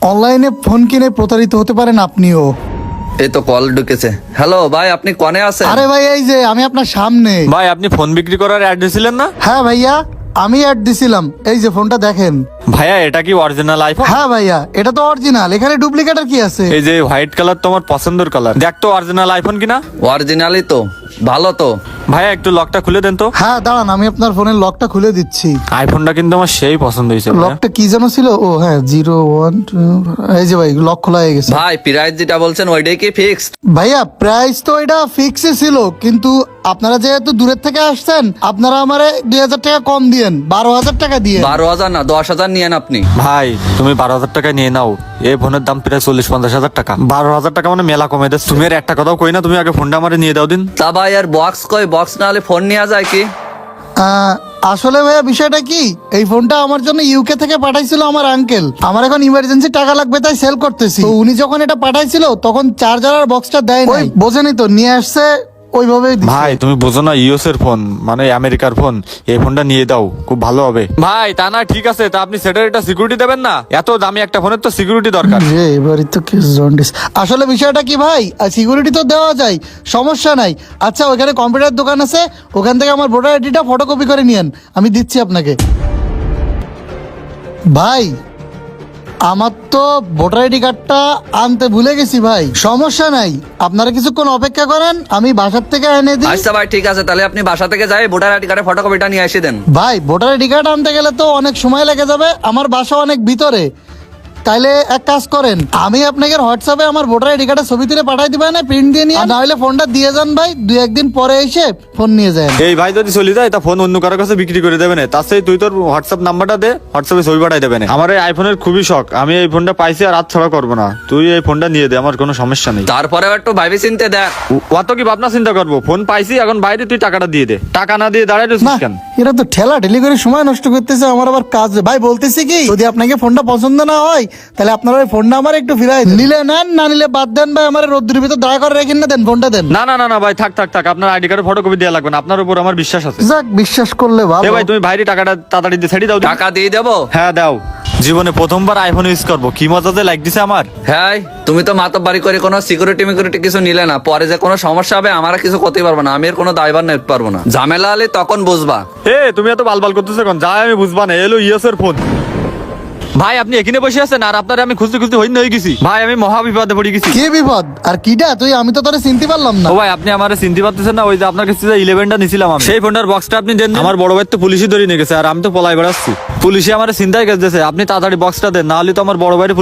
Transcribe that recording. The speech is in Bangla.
অনলাইনে ফোন কিনে প্রতারিত হতে পারেন আপনিও। এই তো কল ঢুকেছে। হ্যালো ভাই, আপনি কনে আছেন? আরে ভাই এই যে আমি আপনার সামনে। ভাই আপনি ফোন বিক্রি করার অ্যাড দিয়েছিলেন না? হ্যাঁ ভাইয়া, আমি অ্যাড দিছিলাম। এই যে ফোনটা দেখেন। ভাইয়া এটা কি অরিজিনাল আইফোন? হ্যাঁ ভাইয়া, এটা তো অরিজিনাল, এখানে ডুপ্লিকেটের কি আছে? এই যে হোয়াইট কালার তোমার পছন্দের কালার, দেখ তো অরিজিনাল আইফোন কিনা। অরিজিনালই তো, ভালো তো। ভাইয়া একটু লকটা খুলে দেন তো। হ্যাঁ দাঁড়ান, আমি আপনার ফোনের লকটা খুলে দিচ্ছি। আইফোনটা কিন্তু আমার সেই পছন্দ হয়েছে। লকটা কি যেন ছিল? ও হ্যাঁ 012। এই যে ভাই লক খোলা হয়ে গেছে। ভাই প্রাইস যেটা বলছেন ওইটাই কি ফিক্সড? ভাইয়া প্রাইস তো এটা ফিক্সই ছিল, কিন্তু আপনারা যেহেতু দূরের থেকে আসছেন, আপনারা আমারে 2000 টাকা কম দিয়েন, 12,000 টাকা দিয়ে। 12,000 না 10,000 নিয়েন আপনি। ভাই তুমি 12,000 টাকা নিয়ে নাও, এই ফোনের দাম প্রায় 40-50,000 টাকা। 12,000 টাকা মানে মেলা কমে দেয়। তুমি আর একটা কথাও কই না, তুমি আগে ফোনটা আমারে নিয়ে দাও দিন। তা ভাই আর বক্স কই? বক্স না হলে ফোন নেওয়া যায় কি? আসলে ভাইয়া বিষয়টা কি, এই ফোনটা আমার জন্য ইউকে থেকে পাঠাইছিল আমার আঙ্কেল। আমার এখন ইমার্জেন্সি টাকা লাগবে, তাই সেল করতেছি। তো উনি যখন এটা পাঠাইছিল তখন চার্জার আর বক্সটা দেয় নাই, বোঝেনি তো, নিয়ে আসছে ওইভাবেই দিছে। ভাই তুমি বোঝো না, ইউএস এর ফোন মানে আমেরিকার ফোন, এই ফোনটা নিয়ে দাও, খুব ভালো হবে। ভাই তা না ঠিক আছে, তা আপনি সেটার এটা সিকিউরিটি দেবেন না? এত দামি একটা ফোনের তো সিকিউরিটি দরকার। রে এবারই তো কেস জন্ডিস। আসলে বিষয়টা কি ভাই, সিকিউরিটি তো দেওয়া যায়, সমস্যা নাই। আচ্ছা ওইখানে কম্পিউটার দোকান আছে, ওখান থেকে আমার ভোটার আইডিটা ফটোকপি করে নিয়েন, আমি দিচ্ছি আপনাকে। ভাই আমার তো ভোটার আইডি কার্ডটা আনতে ভুলে গেছি ভাই। সমস্যা নাই, আপনারা কিছুক্ষণ অপেক্ষা করেন, আমি বাসার থেকে এনে দিই। আচ্ছা ভাই ঠিক আছে, তাহলে আপনি বাসা থেকে যাই ভোটার আইডি কার্ডের ফটোকপিটা নিয়ে এসে দেন। ভাই ভোটার আইডি কার্ড আনতে গেলে তো অনেক সময় লেগে যাবে, আমার বাসা অনেক ভিতরে। তাইলে এক কাজ করেন, আমি আপনাকে হোয়াটসঅ্যাপে আমার ভোটার আইডি কার্ডের ছবি তুলে পাঠাই দিবেন, প্রিন্ট দিয়ে নিয়ে, না হলে ফোনটা দিয়ে যান ভাই, 2-1 দিন পরে এসে ফোন নিয়ে যান। এই ভাই যদি চলে যায় তা ফোন অন্য কারো কাছে বিক্রি করে দেবে না, তার সাথে তুই তোর হোয়াটসঅ্যাপ নাম্বারটা দে, হোয়াটসঅ্যাপে ছবি পাঠাই দেবে না। আমার এই আইফোনের খুবই শখ, আমি এই ফোনটা পাইছি আর ছাড়া করবো না। তুই এই ফোনটা নিয়ে দে, আমার কোনো সমস্যা নেই। তারপরেও একটু ভাবি চিনতে দেখ। অত কি ভাবনা চিন্তা করবো, ফোন পাইছি এখন বাইরে, তুই টাকাটা দিয়ে দে। টাকা না দিয়ে দাঁড়াই রয়েছিস না কেন? এরা তো ঠেলা ঠেলি করে সময় নষ্ট করতেছে, আমার আবার কাজ। ভাই বলতেছি কি, যদি আপনাকে ফোনটা পছন্দ না হয় তাহলে আপনারা ওই ফোনটা আমার একটু ফিরাই দেন। নিলে নেন, না নিলে বাদ দেন ভাই, আমার রোদ্দুর ভিতর দয়া করে রেখেন না, দেন ফোনটা দেন। না না না না ভাই, থাক থাক থাক, আপনার আইডি কার্ডের ফটোকপি দেওয়া লাগবে না, আপনার উপর আমার বিশ্বাস আছে। যাক, বিশ্বাস করলে এ ভালো। ভাই তুমি বাইরে টাকাটা তাড়াতাড়ি দিয়ে ছেড়ে দাও। টাকা দিয়ে দেবো। হ্যাঁ দাও। জীবনে প্রথমবার আইফোন ইউজ করবো, কি মজা যে লাইক দিছে আমার। হ্যাঁ তুমি তো মাতব্বারি করে কোনো সিকিউরিটি মিকিউরিটি কিছু নিলে না, পরে যে কোনো সমস্যা হবে আমরা কিছু করতে পারবো না, আমি এর কোনো দায়ভার নিতে পারবো না। ঝামেলা হলে তখন বুঝবা। এ তুমি এত বালবাল করতেছো কোন? যাই আমি বুঝবা না, এলো ইউএস এর ফোন। ভাই আপনি এখানে বসে আছেন আর আপনার আমি খুঁজতে খুঁজতে হয়ে গেছি। ভাই আমি মহা বিপদে পড়ে গেছি। কি বিপদ আর কিডা তুই? আমি তো তোরে চিনতে পারলাম না। ও ভাই আপনি আমারে চিনতে পারতেছেন না? ওই যে আপনার কাছে যে 11টা নিছিলাম আমি, সেই ফোনটার বক্সটা আপনি দেন। আমার বড় ভাই তো পুলিশই ধরে নিয়ে গেছে আর আমি তো পলাই বেড়াচ্ছি, পুলিশে আমার চিন্তায় গেছে। আপনি তাড়াতাড়ি বক্সটা দেন, না হলে তো আমার বড় ভাইয়ের